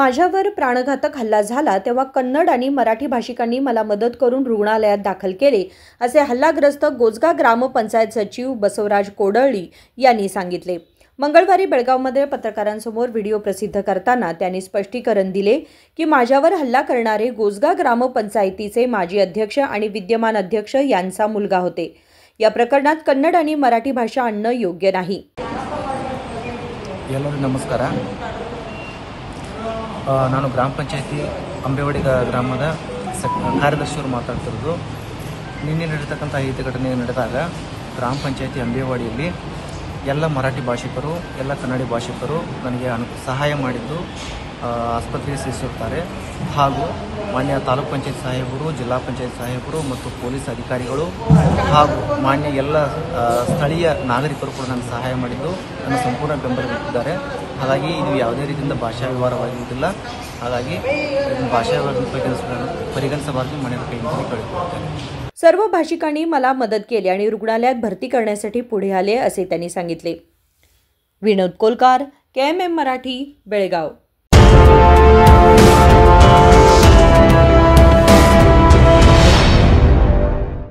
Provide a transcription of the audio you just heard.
माझ्यावर प्राणघातक हल्ला झाला तेव्हा कन्नड आणि मराठी भाषिकांनी मला मदत करून रुग्णालयात दाखल केले, असे हल्लाग्रस्त गोजगा ग्रामपंचायत सचिव बसवराज कोडळी यांनी सांगितले। मंगळवारी बेळगावमध्ये पत्रकारांसमोर व्हिडिओ प्रसिद्ध करताना त्यांनी स्पष्टीकरण दिले की माझ्यावर हल्ला करणारे गोजगा ग्रामपंचायतीचे माजी अध्यक्ष आणि विद्यमान अध्यक्ष यांचा मुलगा होते। या प्रकरणात कन्नड आणि मराठी भाषा आणणे योग्य नाही। ಎಲ್ಲರಿಗೂ ನಮಸ್ಕಾರ। ನಾನು ಗ್ರಾಮ ಪಂಚಾಯತಿ ಅಂಬೇವಾಡಿ ಗ್ರಾಮದ ಕಾರ್ಯದರ್ಶಿಯವರು ಮಾತಾಡ್ತಿರೋದು। ನಿನ್ನೆ ನಡೆತಕ್ಕಂಥ ಈ ಘಟನೆ ನಡೆದಾಗ ಗ್ರಾಮ ಪಂಚಾಯತಿ ಅಂಬೇವಾಡಿಯಲ್ಲಿ ಎಲ್ಲ ಮರಾಠಿ ಭಾಷಿಕರು ಎಲ್ಲ ಕನ್ನಡ ಭಾಷಿಕರು ನನಗೆ ಸಹಾಯ ಮಾಡಿದ್ದು ಆಸ್ಪತ್ರೆಗೆ ಸೇರಿಸುತ್ತಾರೆ। ಹಾಗೂ ಮಾನ್ಯ ತಾಲೂಕು ಪಂಚಾಯತ್ ಸಾಹೇಬರು, ಜಿಲ್ಲಾ ಪಂಚಾಯತ್ ಸಾಹೇಬರು ಮತ್ತು ಪೊಲೀಸ್ ಅಧಿಕಾರಿಗಳು ಹಾಗೂ ಮಾನ್ಯ ಎಲ್ಲ ಸ್ಥಳೀಯ ನಾಗರಿಕರು ಕೂಡ ನನಗೆ ಸಹಾಯ ಮಾಡಿದ್ದು ನನ್ನ ಸಂಪೂರ್ಣ ಬೆಂಬಲವಿದ್ದಾರೆ। ಹಾಗಾಗಿ ಇದು ಯಾವುದೇ ರೀತಿಯಿಂದ ಭಾಷಾ ವ್ಯವಹಾರವಾಗಿರುವುದಿಲ್ಲ। ಹಾಗಾಗಿ ಭಾಷಾ ಪರಿಗಣಿಸಬಾರದು ಮನೆಯ ಕೈಯಿಂದ ಕೇಳಿಕೊಳ್ಳುತ್ತೇನೆ। सर्व भाषिकांनी मला मदत केली आणि रुग्णालयात भरती करण्यासाठी पुढे आले असे त्यांनी सांगितले। विनोद कोलकार, KMM मराठी, बेळगाव।